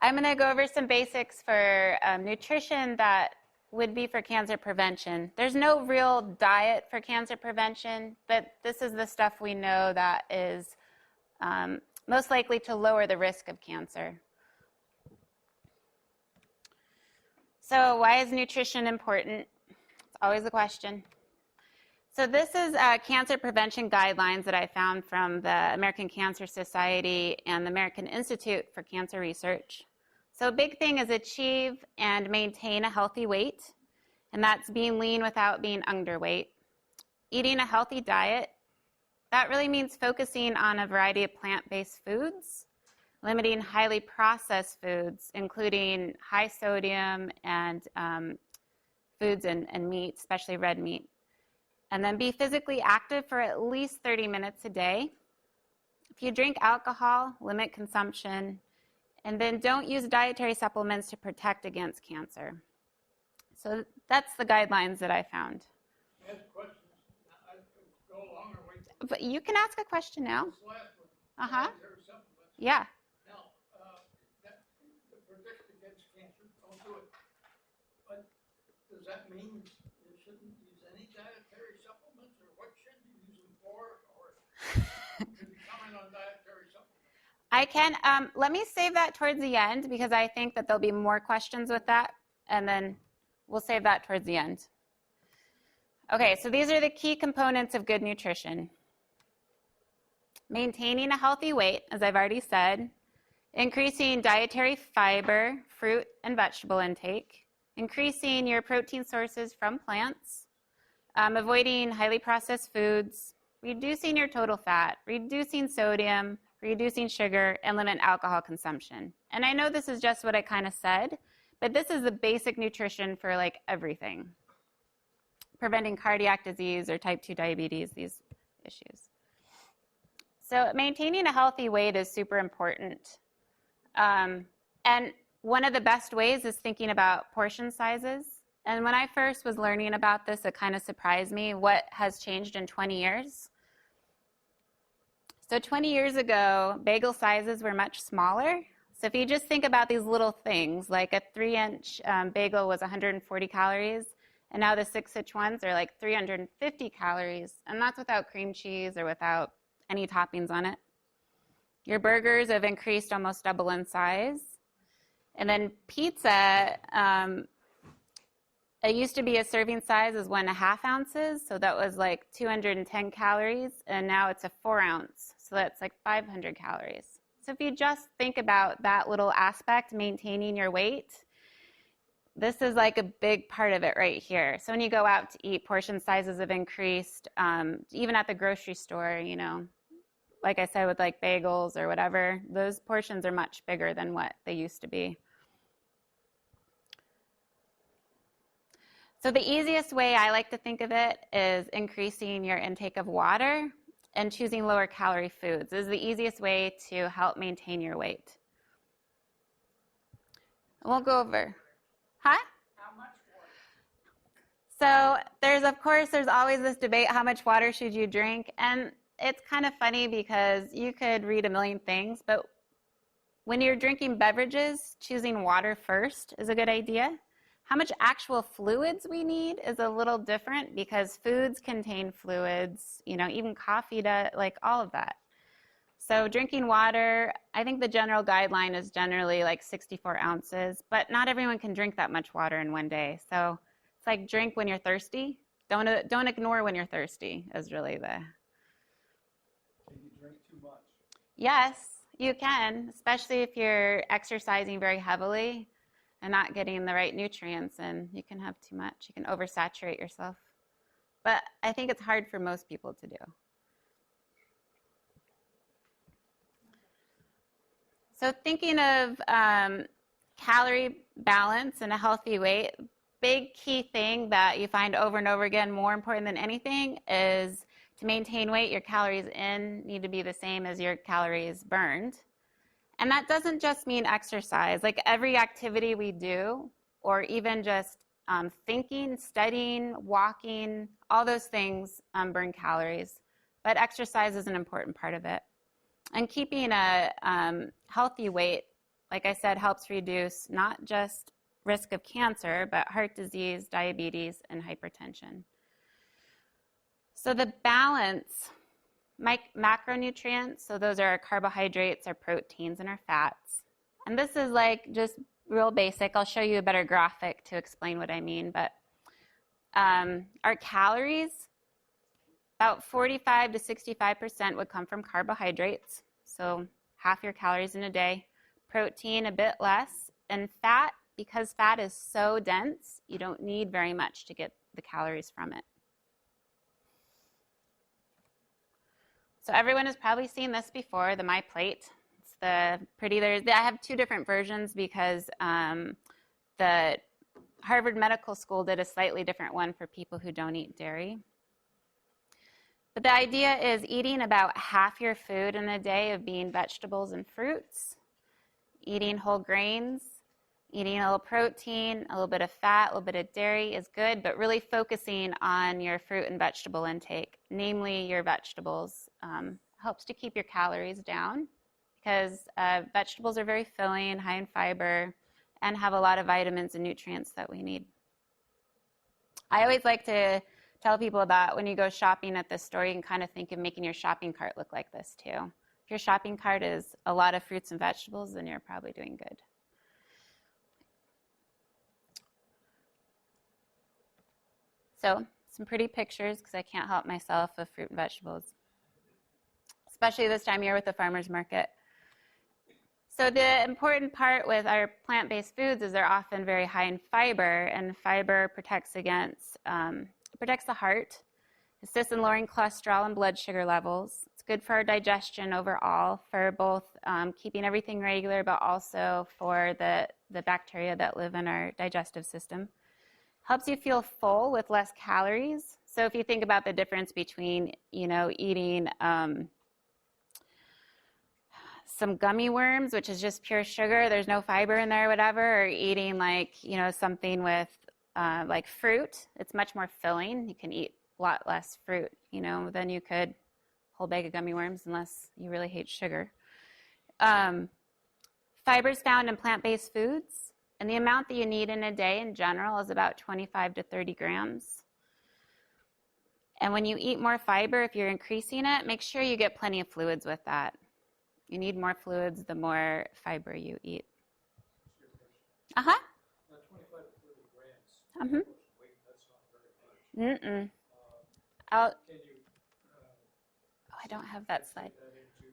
I'm going to go over some basics for nutrition that would be for cancer prevention. There's no real diet for cancer prevention, but this is the stuff we know that is most likely to lower the risk of cancer. So why is nutrition important? It's always a question. So this is cancer prevention guidelines that I found from the American Cancer Society and the American Institute for Cancer Research. So a big thing is achieve and maintain a healthy weight, and that's being lean without being underweight. Eating a healthy diet, that really means focusing on a variety of plant-based foods, limiting highly processed foods, including high sodium and foods and meat, especially red meat. And then be physically active for at least 30 minutes a day. If you drink alcohol, limit consumption, and then don't use dietary supplements to protect against cancer. So that's the guidelines that I found. Ask questions. I go along or wait. But you can ask a question now. This last one. Uh-huh. Dietary supplements. Yeah. Now, the predict against cancer, don't do it. But does that mean you shouldn't use any dietary supplements, or what should you use them for, or can you comment on dietary supplements? I can. Let me save that towards the end because I think that there'll be more questions with that, and then we'll save that towards the end. Okay, so these are the key components of good nutrition. Maintaining a healthy weight, as I've already said. Increasing dietary fiber, fruit, and vegetable intake. Increasing your protein sources from plants. Avoiding highly processed foods. Reducing your total fat. Reducing sodium. Reducing sugar, and limit alcohol consumption. And I know this is just what I kind of said, but this is the basic nutrition for like everything. Preventing cardiac disease or type 2 diabetes, these issues. So maintaining a healthy weight is super important. And one of the best ways is thinking about portion sizes. And when I first was learning about this, it kind of surprised me what has changed in 20 years. So 20 years ago, bagel sizes were much smaller. So if you just think about these little things, like a 3-inch bagel was 140 calories, and now the 6-inch ones are like 350 calories, and that's without cream cheese or without any toppings on it. Your burgers have increased almost double in size. And then pizza, it used to be a serving size is 1.5 ounces, so that was like 210 calories, and now it's a 4 ounce, so that's like 500 calories. So if you just think about that little aspect, maintaining your weight, this is like a big part of it right here. So when you go out to eat, portion sizes have increased, even at the grocery store, you know, like I said with like bagels or whatever, those portions are much bigger than what they used to be. So the easiest way I like to think of it is increasing your intake of water and choosing lower calorie foods. This is the easiest way to help maintain your weight. We'll go over. Huh? How much So water? there's always this debate, how much water should you drink? And it's kind of funny because you could read a million things, but when you're drinking beverages, choosing water first is a good idea. How much actual fluids we need is a little different because foods contain fluids, you know, even coffee, like all of that. So drinking water, I think the general guideline is generally like 64 ounces, but not everyone can drink that much water in one day. So it's like drink when you're thirsty. Don't ignore when you're thirsty is really the... Can you drink too much? Yes, you can, especially if you're exercising very heavily and not getting the right nutrients, and you can have too much. You can oversaturate yourself. But I think it's hard for most people to do. So thinking of calorie balance and a healthy weight, big key thing that you find over and over again, more important than anything, is to maintain weight, your calories in need to be the same as your calories burned. And that doesn't just mean exercise. Like every activity we do, or even just thinking, studying, walking, all those things burn calories. But exercise is an important part of it. And keeping a healthy weight like I said, helps reduce not just risk of cancer, but heart disease, diabetes, and hypertension. So the balance, macronutrients, so those are our carbohydrates, our proteins, and our fats. And this is like just real basic. I'll show you a better graphic to explain what I mean. But our calories, about 45 to 65% would come from carbohydrates. So half your calories in a day. Protein, a bit less. And fat, because fat is so dense, you don't need very much to get the calories from it. So everyone has probably seen this before, the My Plate. It's the pretty, I have two different versions because the Harvard Medical School did a slightly different one for people who don't eat dairy. But the idea is eating about half your food in a day of being vegetables and fruits, eating whole grains, eating a little protein, a little bit of fat, a little bit of dairy is good, but really focusing on your fruit and vegetable intake, namely your vegetables, helps to keep your calories down because vegetables are very filling, high in fiber, and have a lot of vitamins and nutrients that we need. I always like to tell people about when you go shopping at the store, you can kind of think of making your shopping cart look like this too. If your shopping cart is a lot of fruits and vegetables, then you're probably doing good. So some pretty pictures because I can't help myself of fruit and vegetables, especially this time of year with the farmer's market. So the important part with our plant-based foods is they're often very high in fiber, and fiber protects against, protects the heart, assists in lowering cholesterol and blood sugar levels. It's good for our digestion overall, for both keeping everything regular, but also for the bacteria that live in our digestive system. Helps you feel full with less calories. So if you think about the difference between, eating some gummy worms, which is just pure sugar, there's no fiber in there or whatever, or eating something with like fruit, it's much more filling. You can eat a lot less fruit, than you could a whole bag of gummy worms unless you really hate sugar. Fiber is found in plant-based foods, and the amount that you need in a day in general is about 25 to 30 grams. And when you eat more fiber, if you're increasing it, make sure you get plenty of fluids with that. You need more fluids the more fiber you eat. Uh-huh. Not 25 to 30 grams. Mm-hmm. Weight, that's not very much. Mm-mm. Can you, I don't have that slide. that into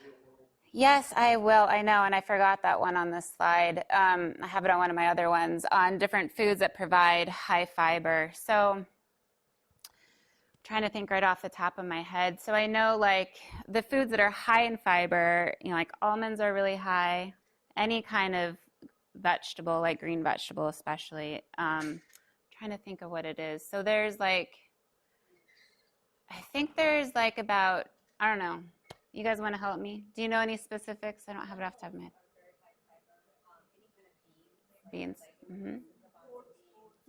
real world? Yes, I will. I know, and I forgot that one on this slide. I have it on one of my other ones on different foods that provide high fiber. So trying to think right off the top of my head. So I know like the foods that are high in fiber, like almonds are really high, any kind of vegetable, like green vegetable especially. Trying to think of what it is. So there's I think there's about, I don't know. You guys want to help me? Do you know any specifics? I don't have it off the top of my head. Beans. Mm-hmm.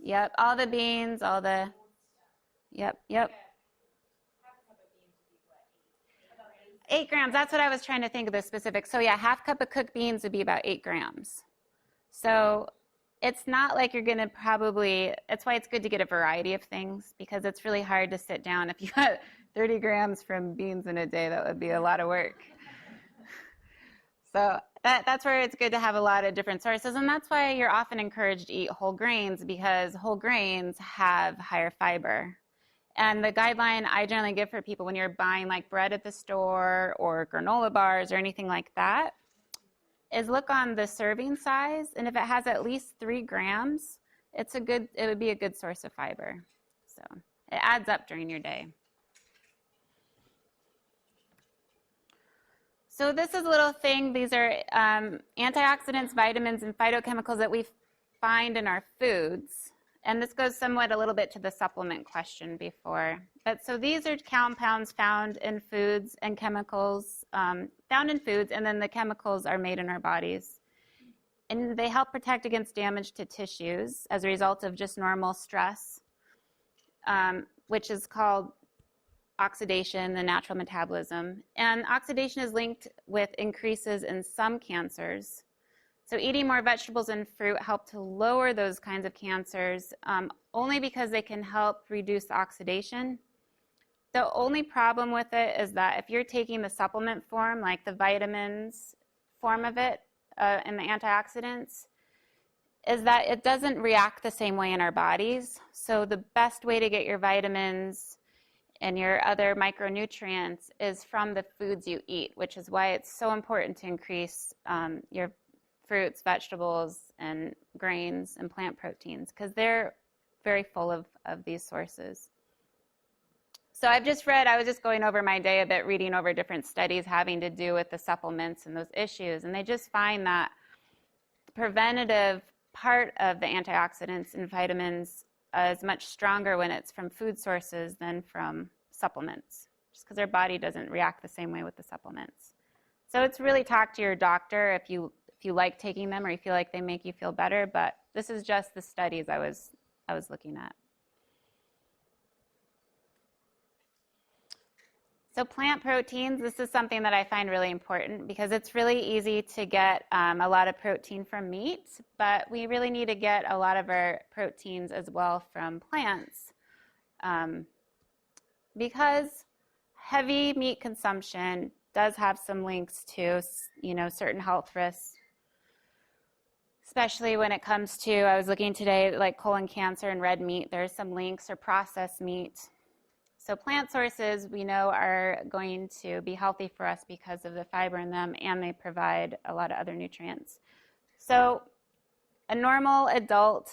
Yep, all the beans, all the, yep. 8 grams, that's what I was trying to think of the specifics. So yeah, half cup of cooked beans would be about 8 grams. So it's not like you're gonna that's why it's good to get a variety of things because it's really hard to sit down. If you got 30 grams from beans in a day, that would be a lot of work. So that's where it's good to have a lot of different sources, and that's why you're often encouraged to eat whole grains because whole grains have higher fiber. And the guideline I generally give for people when you're buying like bread at the store or granola bars or anything like that is look on the serving size, and if it has at least 3 grams, it would be a good source of fiber. So it adds up during your day. So this is a little thing. These are antioxidants, vitamins, and phytochemicals that we find in our foods. And this goes somewhat a little bit to the supplement question before. But so these are compounds found in foods and chemicals, found in foods, and then the chemicals are made in our bodies. And they help protect against damage to tissues as a result of just normal stress, which is called oxidation, the natural metabolism. And oxidation is linked with increases in some cancers. So eating more vegetables and fruit help to lower those kinds of cancers, only because they can help reduce the oxidation. The only problem with it is that if you're taking the supplement form, like the vitamins form of it, and the antioxidants, is that it doesn't react the same way in our bodies. So the best way to get your vitamins and your other micronutrients is from the foods you eat, which is why it's so important to increase your fruits, vegetables, and grains and plant proteins, because they're very full of these sources. So I was just going over my day a bit, reading over different studies having to do with the supplements and those issues, and they just find that the preventative part of the antioxidants and vitamins is much stronger when it's from food sources than from supplements, just because our body doesn't react the same way with the supplements. So it's really talk to your doctor if you like taking them or you feel like they make you feel better, but this is just the studies I was looking at. So plant proteins, this is something that I find really important because it's really easy to get a lot of protein from meat, but we really need to get a lot of our proteins as well from plants, because heavy meat consumption does have some links to, certain health risks, especially when it comes to, I was looking today, like colon cancer and red meat. There's some links, or processed meat. So plant sources we know are going to be healthy for us because of the fiber in them, and they provide a lot of other nutrients. So a normal adult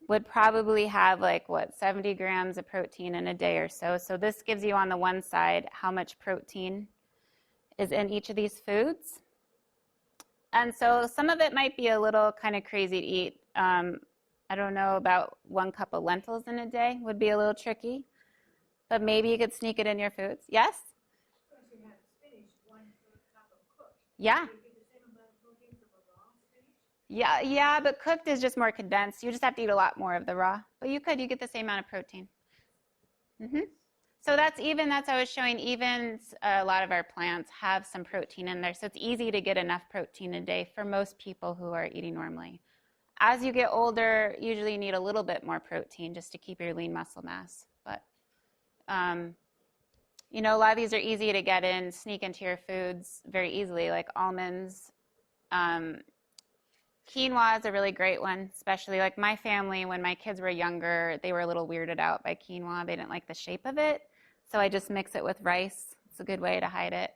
would probably have 70 grams of protein in a day or so. So this gives you on the one side how much protein is in each of these foods. And so some of it might be a little kind of crazy to eat. I don't know, about 1 cup of lentils in a day would be a little tricky. But maybe you could sneak it in your foods. Yes? If you have spinach, 1 cup of cooked. Yeah. Do you get the same amount of protein from a raw spinach? Yeah, but cooked is just more condensed. You just have to eat a lot more of the raw. But you get the same amount of protein. So that's I was showing, even a lot of our plants have some protein in there. So it's easy to get enough protein a day for most people who are eating normally. As you get older, usually you need a little bit more protein just to keep your lean muscle mass. But a lot of these are easy to get in, sneak into your foods very easily, like almonds. Quinoa is a really great one, especially like my family, when my kids were younger, they were a little weirded out by quinoa. They didn't like the shape of it, so I just mix it with rice. It's a good way to hide it.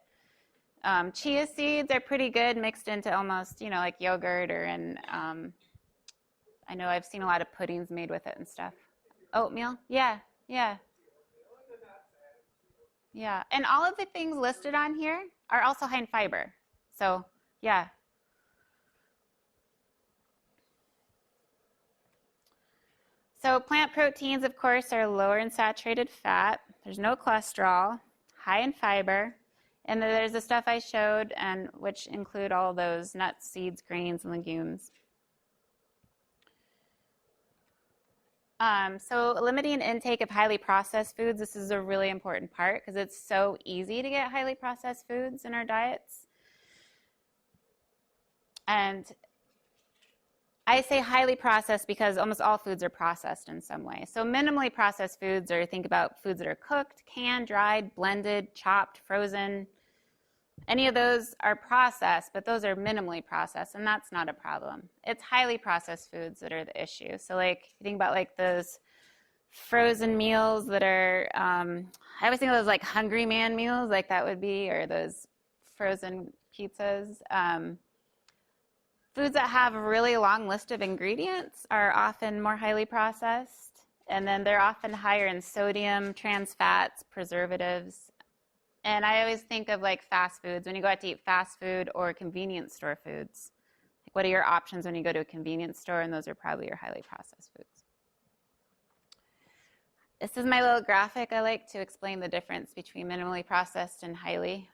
Chia seeds are pretty good mixed into almost, like yogurt, or in, I know I've seen a lot of puddings made with it and stuff. Oatmeal, yeah. Yeah, and all of the things listed on here are also high in fiber. So, yeah. So plant proteins, of course, are lower in saturated fat. There's no cholesterol, high in fiber. And then there's the stuff I showed, and which include all those nuts, seeds, grains, and legumes. So limiting intake of highly processed foods, this is a really important part because it's so easy to get highly processed foods in our diets. And I say highly processed because almost all foods are processed in some way. So minimally processed foods think about foods that are cooked, canned, dried, blended, chopped, frozen. Any of those are processed, but those are minimally processed, and that's not a problem. It's highly processed foods that are the issue. So you think about those frozen meals that are, I always think of those Hungry Man meals, that would be, or those frozen pizzas. Foods that have a really long list of ingredients are often more highly processed, and then they're often higher in sodium, trans fats, preservatives. And I always think of fast foods. When you go out to eat fast food or convenience store foods, what are your options when you go to a convenience store? And those are probably your highly processed foods. This is my little graphic I like to explain the difference between minimally processed and highly.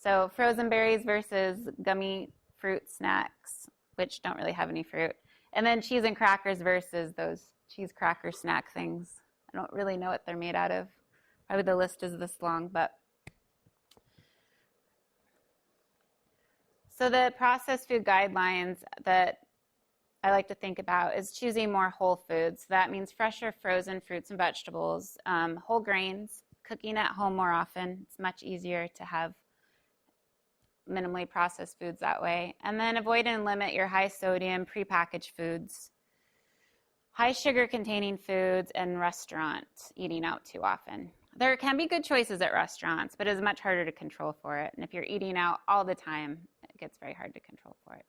So frozen berries versus gummy fruit snacks, which don't really have any fruit. And then cheese and crackers versus those cheese cracker snack things. I don't really know what they're made out of. Probably the list is this long, but. So the processed food guidelines that I like to think about is choosing more whole foods. That means fresh or frozen fruits and vegetables, whole grains, cooking at home more often. It's much easier to have minimally processed foods that way. And then avoid and limit your high sodium prepackaged foods, high sugar containing foods, and restaurant eating out too often. There can be good choices at restaurants, but it's much harder to control for it. And if you're eating out all the time, it gets very hard to control for it.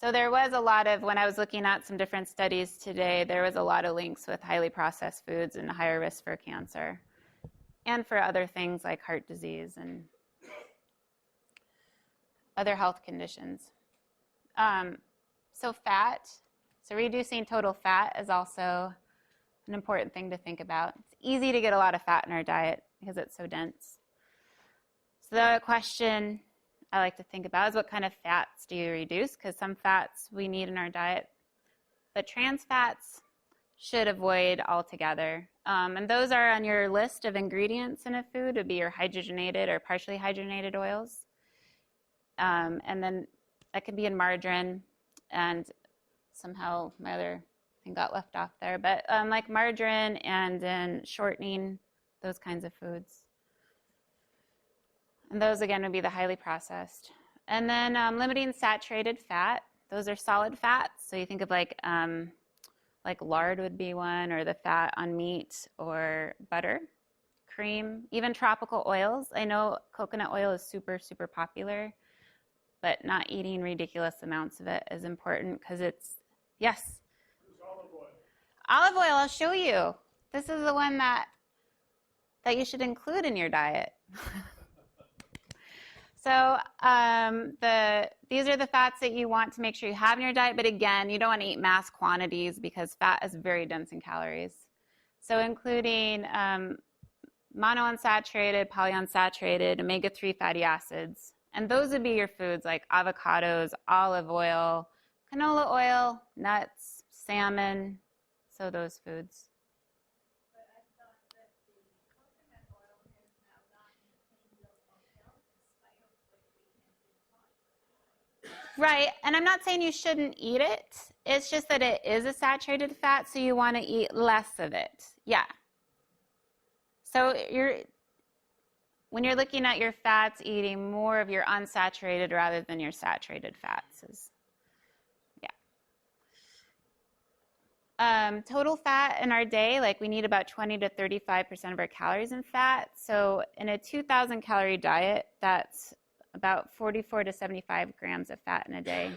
So there was a lot of, when I was looking at some different studies today, there was a lot of links with highly processed foods and higher risk for cancer and for other things like heart disease and other health conditions. So fat, so reducing total fat is also an important thing to think about. It's easy to get a lot of fat in our diet because it's so dense. So the question I like to think about is what kind of fats do you reduce? Because some fats we need in our diet, but trans fats should avoid altogether. And those are on your list of ingredients in a food. Would be your hydrogenated or partially hydrogenated oils. And then that can be in margarine, and somehow my other thing got left off there. But like margarine and in shortening, those kinds of foods. And those, again, would be the highly processed. And then limiting saturated fat. Those are solid fats. So you think of like lard would be one, or the fat on meat or butter, cream, even tropical oils. I know coconut oil is super, super popular, but not eating ridiculous amounts of it is important because it's, yes? Use olive oil. Olive oil, I'll show you. This is the one that you should include in your diet. So these are the fats that you want to make sure you have in your diet, but again, you don't want to eat mass quantities because fat is very dense in calories. So including monounsaturated, polyunsaturated, omega-3 fatty acids. And those would be your foods like avocados, olive oil, canola oil, nuts, salmon, so those foods. But I thought that the coconut oil has now gotten a clean bill of health in spite of what we have been taught. Right, and I'm not saying you shouldn't eat it. It's just that it is a saturated fat, so you want to eat less of it. Yeah. So when you're looking at your fats, eating more of your unsaturated rather than your saturated fats is, yeah. Total fat in our day, like we need about 20 to 35% of our calories in fat. So in a 2,000 calorie diet, that's about 44 to 75 grams of fat in a day.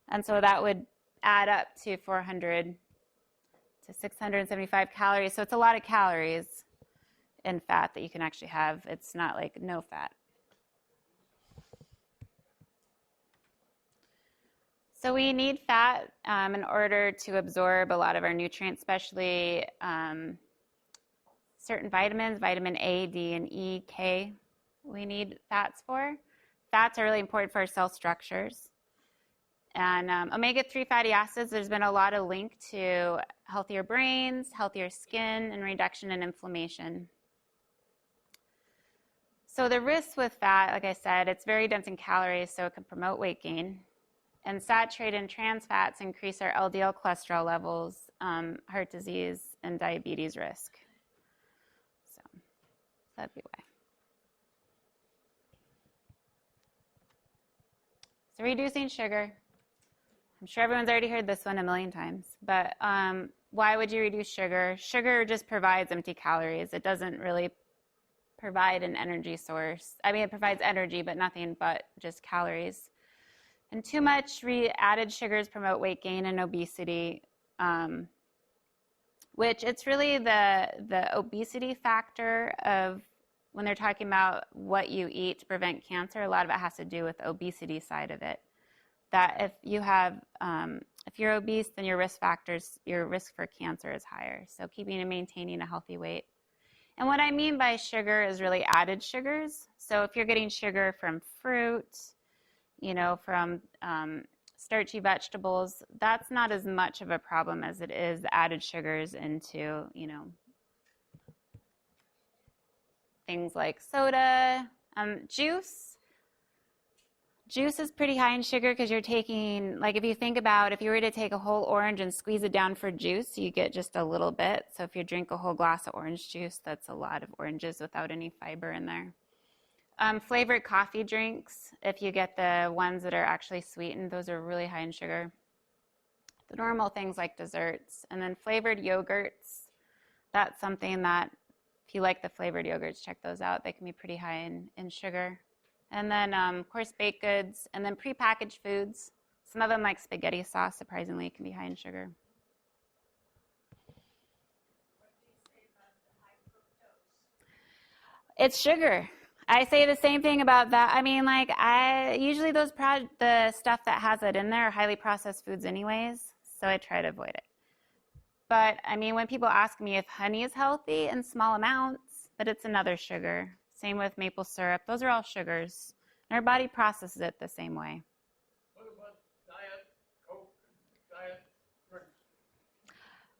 And so that would add up to 400 to 675 calories. So it's a lot of calories in fat that you can actually have. It's not like no fat. So we need fat in order to absorb a lot of our nutrients, especially certain vitamins, vitamin A, D, and E, K. We need fats for. Fats are really important for our cell structures. And omega-3 fatty acids, there's been a lot of link to healthier brains, healthier skin, and reduction in inflammation. So the risks with fat, like I said, it's very dense in calories, so it can promote weight gain. And saturated and trans fats increase our LDL cholesterol levels, heart disease, and diabetes risk. So that'd be why. So reducing sugar. I'm sure everyone's already heard this one a million times, but why would you reduce sugar? Sugar just provides empty calories. It doesn't really provide an energy source. I mean, it provides energy, but nothing but just calories. And too much added sugars promote weight gain and obesity, which it's really the obesity factor of when they're talking about what you eat to prevent cancer. A lot of it has to do with the obesity side of it. That if you have, if you're obese, then your risk for cancer is higher. So keeping and maintaining a healthy weight. And what I mean by sugar is really added sugars. So if you're getting sugar from fruit, from starchy vegetables, that's not as much of a problem as it is the added sugars into, things like soda, juice. Juice is pretty high in sugar because you're taking, like if you think about if you were to take a whole orange and squeeze it down for juice, you get just a little bit. So if you drink a whole glass of orange juice, that's a lot of oranges without any fiber in there. Flavored coffee drinks, if you get the ones that are actually sweetened, those are really high in sugar. The normal things like desserts. And then flavored yogurts, that's something that if you like the flavored yogurts, check those out. They can be pretty high in sugar. And then, of course, baked goods, and then prepackaged foods. Some of them, like spaghetti sauce, surprisingly, can be high in sugar. What do you say about the high fructose? It's sugar. I say the same thing about that. I mean, like, usually the stuff that has it in there are highly processed foods anyways, so I try to avoid it. But, I mean, when people ask me if honey is healthy in small amounts, but it's another sugar. Same with maple syrup. Those are all sugars. And our body processes it the same way. What about Diet Coke and Diet drinks?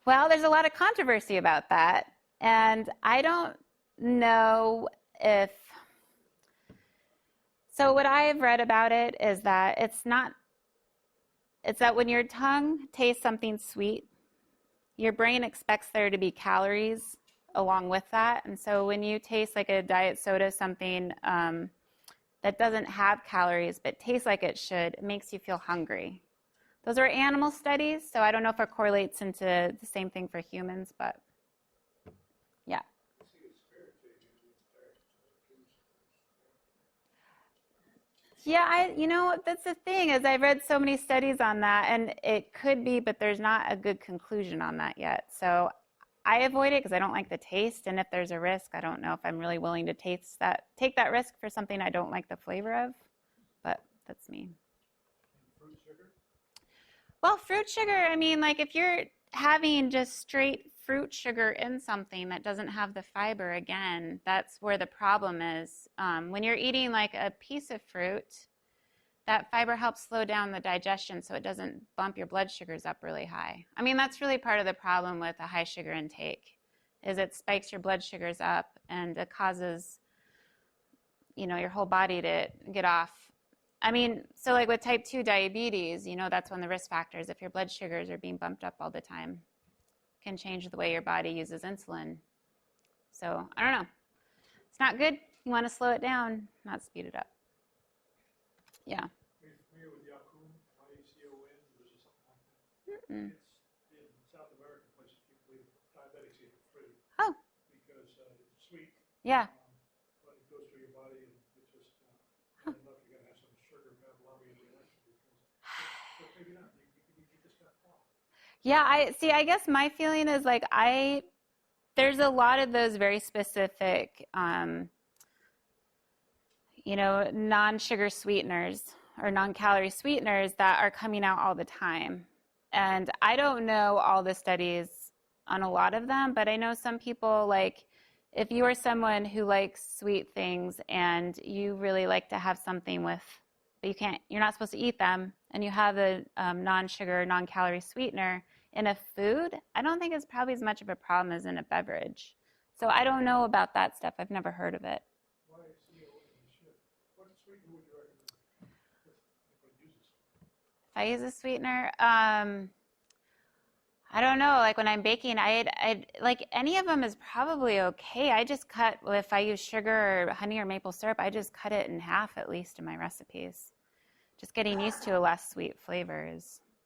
Well, there's a lot of controversy about that. And I don't know if... So what I've read about it is that it's that when your tongue tastes something sweet, your brain expects there to be calories along with that. And so when you taste like a diet soda, something that doesn't have calories but tastes like it should, it makes you feel hungry. Those are animal studies, so I don't know if it correlates into the same thing for humans, but yeah. Yeah, that's the thing is I've read so many studies on that, and it could be, but there's not a good conclusion on that yet. So I avoid it because I don't like the taste, and if there's a risk, I don't know if I'm really willing to take that risk for something I don't like the flavor of, but that's me. Fruit sugar? Well, fruit sugar, I mean, like if you're having just straight fruit sugar in something that doesn't have the fiber, again, that's where the problem is. When you're eating like a piece of fruit, that fiber helps slow down the digestion so it doesn't bump your blood sugars up really high. I mean, that's really part of the problem with a high sugar intake, is it spikes your blood sugars up and it causes, your whole body to get off. I mean, so like with type 2 diabetes, that's one of the risk factors. If your blood sugars are being bumped up all the time, it can change the way your body uses insulin. So I don't know. It's not good. You want to slow it down, not speed it up. Yeah. Are you familiar with Yacon, Y-A-C-O-N, or is it something like that? Mm-mm. It's in South American places, people eat diabetics eat it for free. Oh. Because it's sweet. Yeah. But it goes through your body and it just, I don't know if you're going to have some sugar metabolic reaction because, but maybe not. You just got fat. Yeah, I guess my feeling is like there's a lot of those very specific non-sugar sweeteners or non-calorie sweeteners that are coming out all the time. And I don't know all the studies on a lot of them, but I know some people, like if you are someone who likes sweet things and you really like to have something with, but you're not supposed to eat them, and you have a non-sugar, non-calorie sweetener in a food, I don't think it's probably as much of a problem as in a beverage. So I don't know about that stuff. I've never heard of it. What sweetener would you recommend? Everybody uses. If I use a sweetener, I don't know. Like when I'm baking, I like any of them is probably okay. I just cut, if I use sugar or honey or maple syrup, I just cut it in half at least in my recipes. Just getting used to a less sweet flavor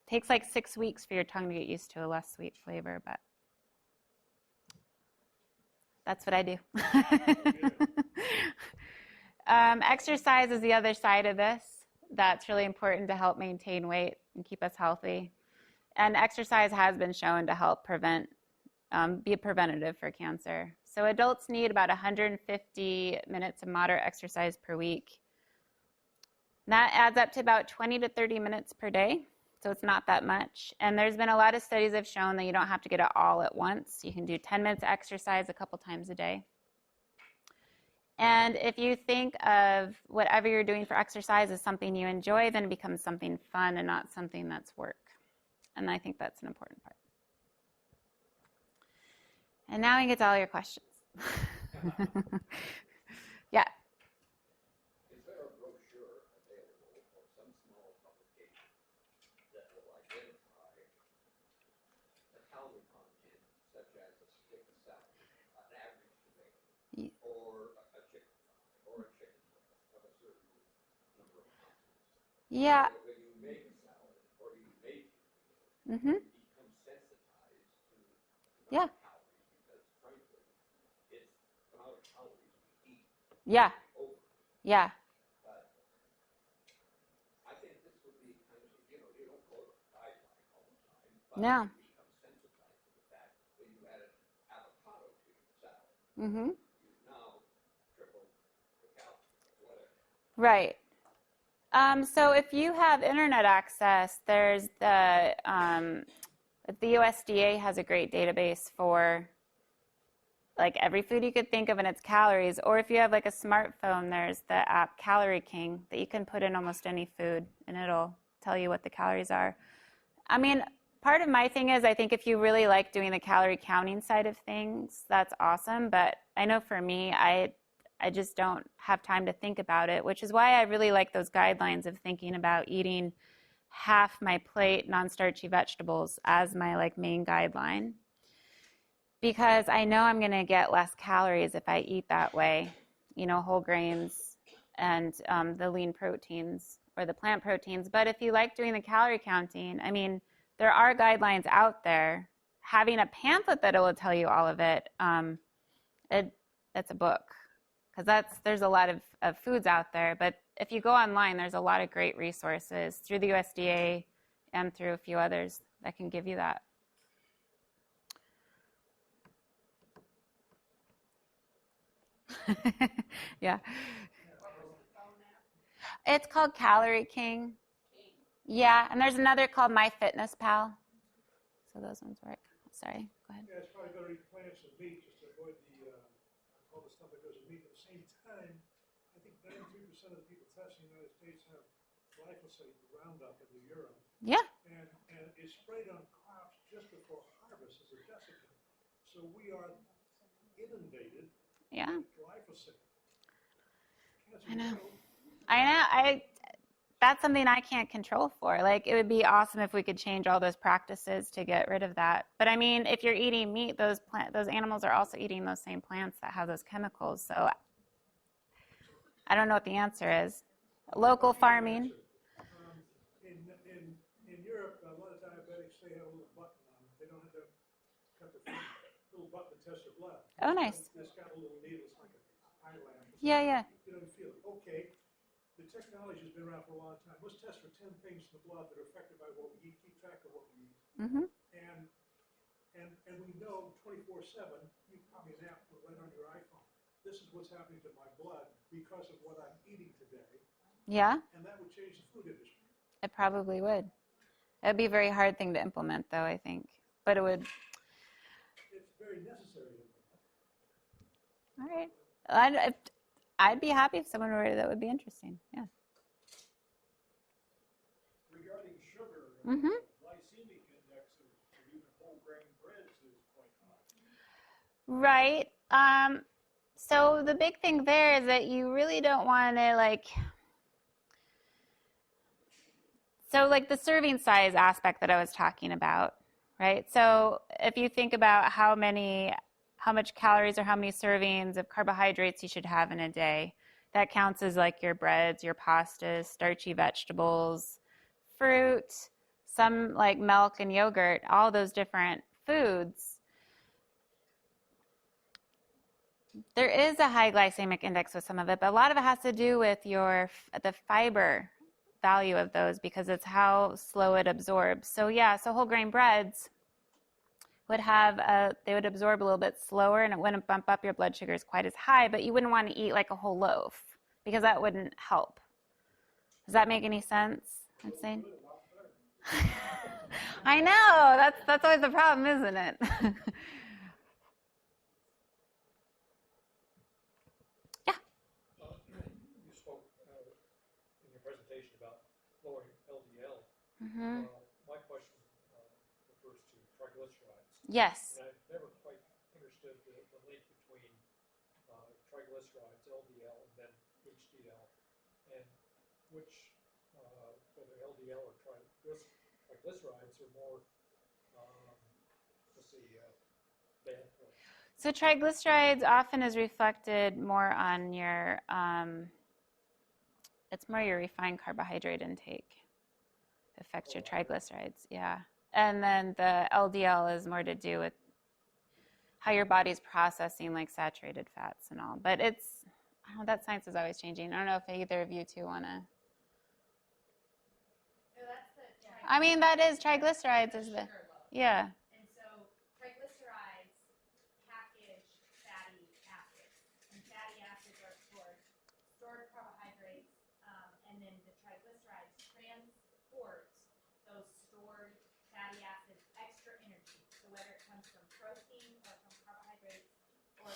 takes like 6 weeks for your tongue to get used to a less sweet flavor, but that's what I do. Exercise is the other side of this. That's really important to help maintain weight and keep us healthy. And exercise has been shown to help be a preventative for cancer. So adults need about 150 minutes of moderate exercise per week. And that adds up to about 20 to 30 minutes per day. So it's not that much. And there's been a lot of studies that have shown that you don't have to get it all at once. You can do 10 minutes of exercise a couple times a day. And if you think of whatever you're doing for exercise as something you enjoy, then it becomes something fun and not something that's work. And I think that's an important part. And now we get to all your questions. Yeah. Is there a brochure available or some small publication that will identify the calorie content, such as a stick of salad, an average tomato, or a chicken thigh, or a chicken breast of a certain number of pounds? Yeah. So that when you make a salad or you make your meal, Mhm. you become sensitized to the Yeah. amount of calories because, frankly, it's the amount of calories we eat Yeah. over. Yeah. But I think this would be kind of, you don't quote a guideline all the time, but No. you become sensitized to the fact that when you add an avocado to your salad, Mhm. you've now tripled the calories, whatever. Right. So if you have internet access, there's the USDA has a great database for like every food you could think of and its calories. Or if you have like a smartphone, there's the app Calorie King that you can put in almost any food and it'll tell you what the calories are. I mean, part of my thing is I think if you really like doing the calorie counting side of things, that's awesome. But I know for me, I just don't have time to think about it, which is why I really like those guidelines of thinking about eating half my plate non-starchy vegetables as my like main guideline. Because I know I'm going to get less calories if I eat that way, whole grains and the lean proteins or the plant proteins. But if you like doing the calorie counting, I mean, there are guidelines out there. Having a pamphlet that will tell you all of it, that's a book. Because there's a lot of foods out there. But if you go online, there's a lot of great resources through the USDA and through a few others that can give you that. Yeah. It's called Calorie King. Yeah, and there's another called MyFitnessPal. So those ones work. Sorry, go ahead. Yeah, it's probably better to eat plants than meat, just to avoid all the stuff that goes with meat. At the same time, I think 93% of the people tested in the United States have glyphosate, Roundup, in the urine. Yeah. And it's sprayed on crops just before harvest as a desiccant. So we are inundated Yeah. with glyphosate. I know. That's something I can't control for. Like, it would be awesome if we could change all those practices to get rid of that. But I mean, if you're eating meat, those animals are also eating those same plants that have those chemicals. So I don't know what the answer is. Local farming. In Europe, a lot of diabetics, they have a little button on it. They don't have to cut the little button to test their blood. Oh, nice. It's got a little needle. It's like an eyelash. Yeah, yeah. You don't feel it. Okay. The technology has been around for a long time. Let's test for 10 things in the blood that are affected by what we eat, keep track of what we eat. Mm-hmm. And we know 24/7, you probably an app right on your iPhone. This is what's happening to my blood because of what I'm eating today. Yeah. And that would change the food industry. It probably would. It would be a very hard thing to implement, though, I think. But it would. It's very necessary to implement. All right. I'd be happy if someone were that would be interesting. Yeah. Regarding sugar, Mm-hmm. glycemic index of even whole grain breads is quite high. Right. So the big thing there is that you really don't want to so the serving size aspect that I was talking about, right? So if you think about how much calories or how many servings of carbohydrates you should have in a day, that counts as like your breads, your pastas, starchy vegetables, fruit, some like milk and yogurt, all those different foods. There is a high glycemic index with some of it, but a lot of it has to do with the fiber value of those because it's how slow it absorbs. So yeah, so whole grain breads they would absorb a little bit slower and it wouldn't bump up your blood sugars quite as high, but you wouldn't want to eat like a whole loaf because that wouldn't help. Does that make any sense? I'm saying. I know, that's always the problem, isn't it? You spoke in your presentation about lowering LDL. Mm-hmm. My question refers to triglycerides. Yes. And I've never quite understood the link between triglycerides triglycerides, LDL, and then HDL, and which, whether LDL or triglycerides are more, bad for us. So triglycerides often is reflected more on your, it's more your refined carbohydrate intake affects your triglycerides, yeah. And then the LDL is more to do with how your body's processing like saturated fats and all. But it's, I don't know, that science is always changing. I don't know if either of you two want to. So that's the I mean, that is triglycerides is the, sugar load. yeah. And so triglycerides package fatty acids, and fatty acids are stored carbohydrates, and then the triglycerides transport those stored fatty acids extra energy. So whether it comes from protein or from carbohydrates or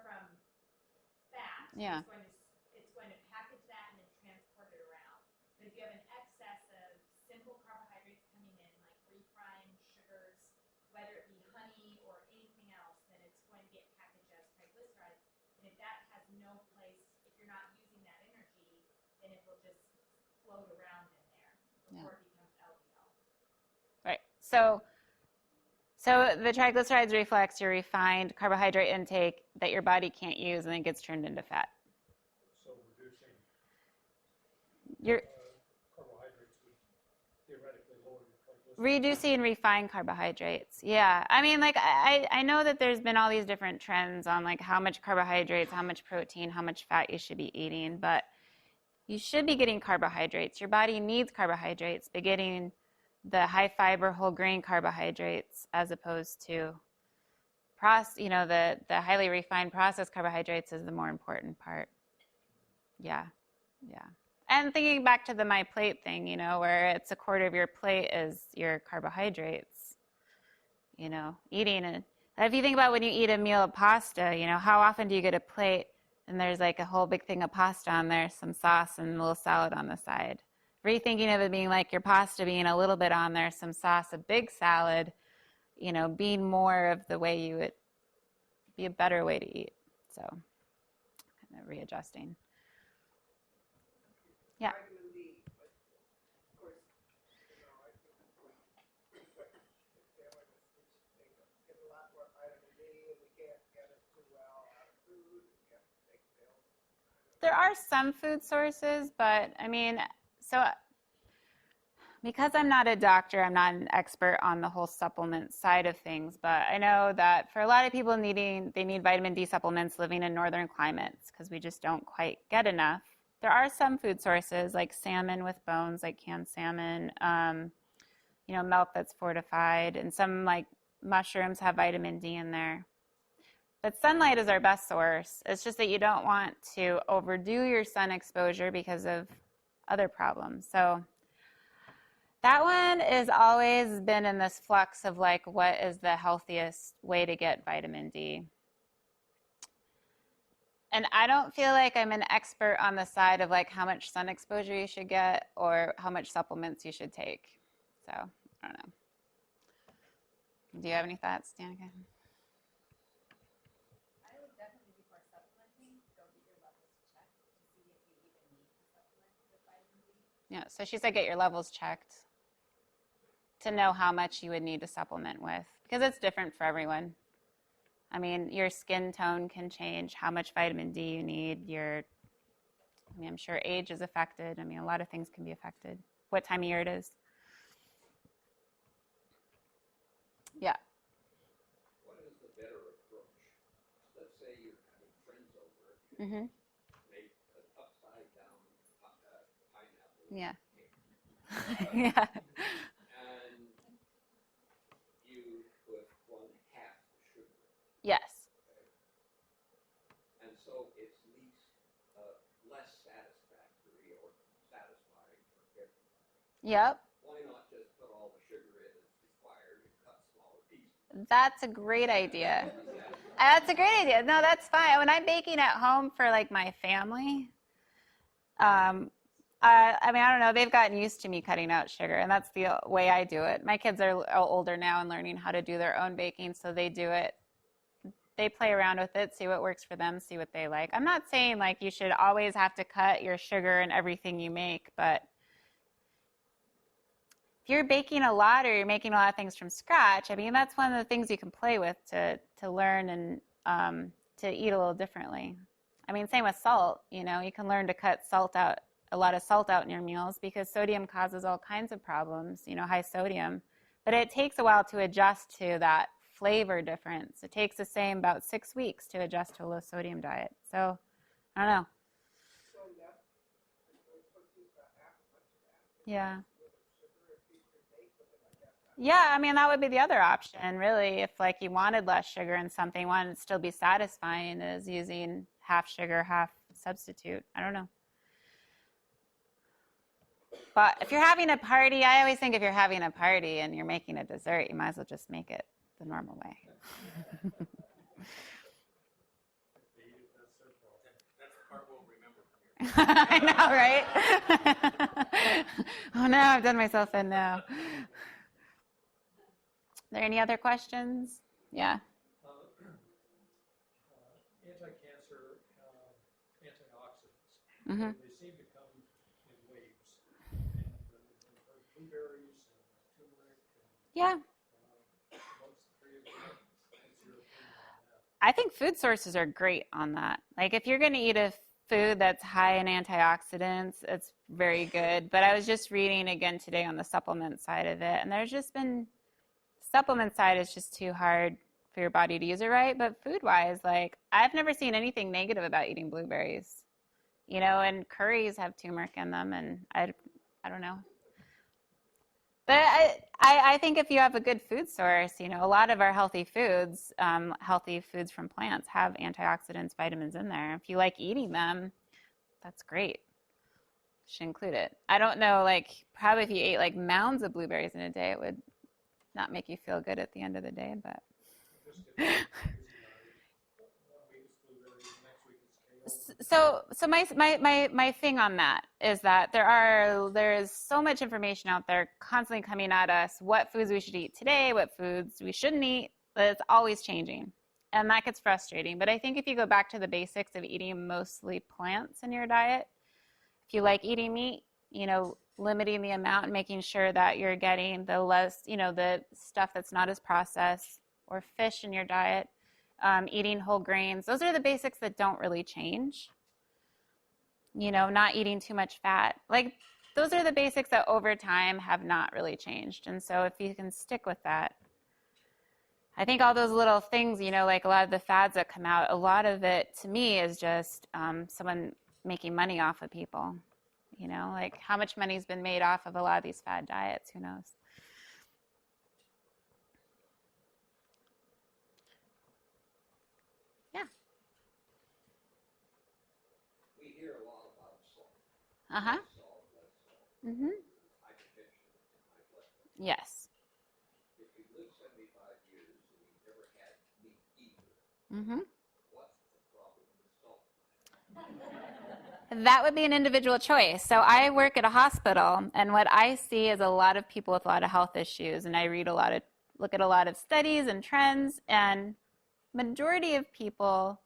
from fat, Yeah. it's going to package that and then transport it around. But if you have an excess of simple carbohydrates coming in, like refined sugars, whether it be honey or anything else, then it's going to get packaged as triglycerides. And if that has no place, if you're not using that energy, then it will just float around in there before it becomes LDL. Right. So the triglycerides reflects your refined carbohydrate intake that your body can't use and then gets turned into fat. So reducing You're carbohydrates would theoretically lower your triglycerides. reducing refined carbohydrates. Yeah. I mean, like, I know that there's been all these different trends on like how much carbohydrates, how much protein, how much fat you should be eating, but you should be getting carbohydrates. Your body needs carbohydrates, but getting the high fiber whole grain carbohydrates as opposed to the highly refined processed carbohydrates is the more important part. Yeah. Yeah. And thinking back to the my plate thing, where it's a quarter of your plate is your carbohydrates, eating it. If you think about when you eat a meal of pasta, how often do you get a plate and there's like a whole big thing of pasta on there, some sauce and a little salad on the side? Rethinking of it being like your pasta being a little bit on there, some sauce, a big salad, being more of the way you would be a better way to eat. So kind of readjusting. Yeah. Vitamin D, but of course, I think pretty quick, get a lot more vitamin D, and we can't get it too well out of food. We have to take pills. There are some food sources, but I mean, so because I'm not a doctor, I'm not an expert on the whole supplement side of things, but I know that for a lot of people they need vitamin D supplements living in northern climates because we just don't quite get enough. There are some food sources like salmon with bones, like canned salmon, milk that's fortified, and some like mushrooms have vitamin D in there. But sunlight is our best source. It's just that you don't want to overdo your sun exposure because of other problems. So that one has always been in this flux of like, what is the healthiest way to get vitamin D? And I don't feel like I'm an expert on the side of like how much sun exposure you should get or how much supplements you should take. So I don't know. Do you have any thoughts, Danica? I would definitely, before supplementing, go get your levels checked to see if you even need to supplement with vitamin D. Yeah, so she said get your levels checked to know how much you would need to supplement with because it's different for everyone. I mean, your skin tone can change how much vitamin D you need. I'm sure age is affected. I mean, a lot of things can be affected. What time of year it is. Yeah. What is the better approach? Let's say you're having friends over, Mm-hmm. make an upside down pineapple. Yeah. cake. Yeah. And you put 1/2 the sugar. Yes. Okay? And so it's less satisfactory or satisfying for everybody. Yep. Why not just put all the sugar in as required and cut smaller pieces? That's a great idea. That's a great idea. No, that's fine. When I'm baking at home for like my family, I mean, I don't know. They've gotten used to me cutting out sugar, and that's the way I do it. My kids are older now and learning how to do their own baking, so they do it they play around with it, see what works for them, see what they like. I'm not saying like you should always have to cut your sugar in everything you make, but if you're baking a lot or you're making a lot of things from scratch, I mean, that's one of the things you can play with to learn and to eat a little differently. I mean, same with salt. You know, you can learn to cut salt out, a lot of salt out in your meals because sodium causes all kinds of problems, you know, high sodium. But it takes a while to adjust to that flavor difference. It takes the same about 6 weeks to adjust to a low sodium diet. So, I don't know. So that, we're supposed to use about half as much of that. Yeah. With sugar if you could bake with it, I guess. Yeah, I mean, that would be the other option, really. If like you wanted less sugar in something, wanted it to still be satisfying, is using half sugar, half substitute. I don't know. But if you're having a party, I always think if you're having a party and you're making a dessert, you might as well just make it the normal way. That's the part we'll remember from your I know, right? Oh no, I've done myself in now. Are there any other questions? Yeah. Anti-cancer, antioxidants, Mm-hmm. they seem to come in waves. And blueberries and turmeric and Yeah. what's the three of them? What's your opinion on that? I think food sources are great on that. Like if you're going to eat a food that's high in antioxidants, it's very good. But I was just reading again today on the supplement side of it, and there's just been supplement side is just too hard for your body to use it right. But food wise, like I've never seen anything negative about eating blueberries. You know, and curries have turmeric in them, and I don't know. But I think if you have a good food source, you know, a lot of our healthy foods from plants have antioxidants, vitamins in there. If you like eating them, that's great. Should include it. I don't know, like probably if you ate like mounds of blueberries in a day, it would not make you feel good at the end of the day, but. Just get one week is blueberries, next week is kale. So my thing on that is that there's so much information out there constantly coming at us, what foods we should eat today, what foods we shouldn't eat, but it's always changing. And that gets frustrating. But I think if you go back to the basics of eating mostly plants in your diet, if you like eating meat, you know, limiting the amount and making sure that you're getting the less, you know, the stuff that's not as processed, or fish in your diet, eating whole grains. Those are the basics that don't really change. You know, not eating too much fat. Like, those are the basics that over time have not really changed. And so if you can stick with that, I think all those little things, you know, like a lot of the fads that come out, a lot of it to me is just someone making money off of people. You know, like how much money's been made off of a lot of these fad diets, who knows? Yeah. We hear a lot about salt. Uh-huh. Salt, less salt, Mm-hmm. hypertension, and high blood pressure. Yes. If you live 75 years and you've never had meat either, Mm-hmm. what's the problem with salt? That would be an individual choice. So I work at a hospital, and what I see is a lot of people with a lot of health issues, and I look at a lot of studies and trends, and majority of people,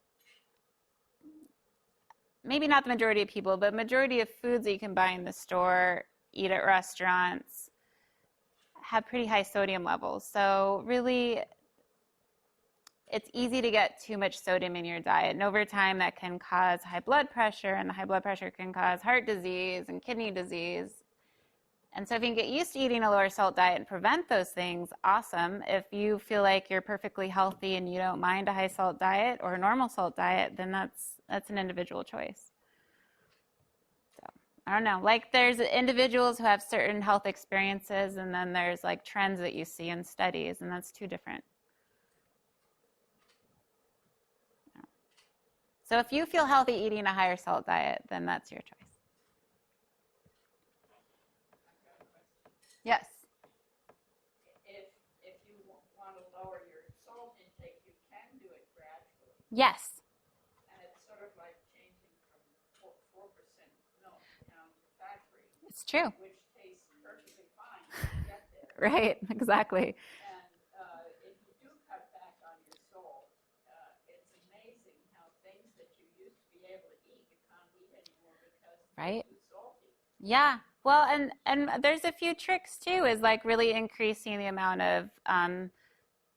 maybe not the majority of people, but majority of foods that you can buy in the store, eat at restaurants, have pretty high sodium levels. So really, it's easy to get too much sodium in your diet. And over time, that can cause high blood pressure, and the high blood pressure can cause heart disease and kidney disease. And so if you can get used to eating a lower salt diet and prevent those things, awesome. If you feel like you're perfectly healthy and you don't mind a high salt diet or a normal salt diet, then that's an individual choice. So I don't know. Like there's individuals who have certain health experiences, and then there's like trends that you see in studies, and that's two different. So if you feel healthy eating a higher salt diet, then that's your choice. Yes. If you want to lower your salt intake, you can do it gradually. Yes. And it's sort of like changing from 4% milk down to fat-free. It's true. Which tastes perfectly fine when you get there. Right, exactly. And if you do cut back on your salt, Right? Too salty. Yeah. Well, and there's a few tricks too, is like really increasing the amount of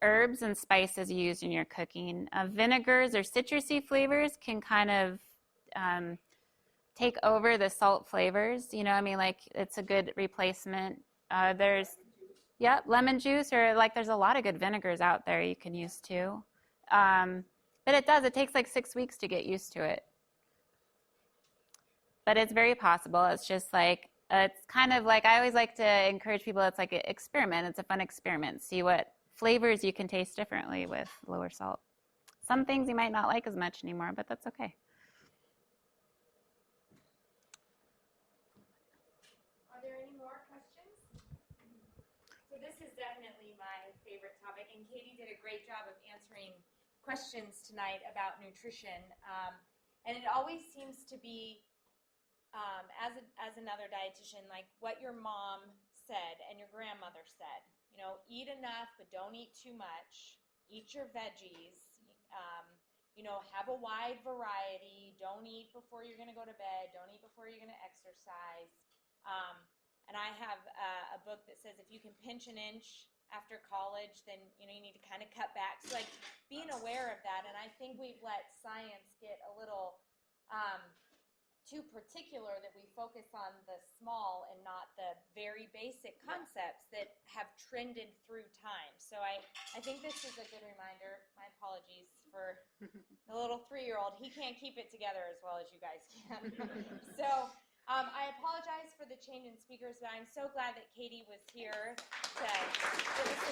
herbs and spices used in your cooking. Vinegars or citrusy flavors can kind of take over the salt flavors. You know, I mean, like it's a good replacement. There's, yeah, lemon juice, or like there's a lot of good vinegars out there you can use too. But it takes like 6 weeks to get used to it. But it's very possible. It's just like, it's kind of like, I always like to encourage people, it's like an experiment. It's a fun experiment. See what flavors you can taste differently with lower salt. Some things you might not like as much anymore, but that's okay. Are there any more questions? So this is definitely my favorite topic, and Katie did a great job of answering questions tonight about nutrition. And it always seems to be, as another dietitian, like what your mom said and your grandmother said. You know, eat enough, but don't eat too much. Eat your veggies. You know, have a wide variety. Don't eat before you're going to go to bed. Don't eat before you're going to exercise. And I have a book that says if you can pinch an inch after college, then you need to kind of cut back. So like being aware of that, and I think we've let science get a little too particular, that we focus on the small and not the very basic concepts that have trended through time. So I think this is a good reminder. My apologies for the little 3-year-old. He can't keep it together as well as you guys can. So I apologize for the change in speakers, but I'm so glad that Katie was here to give us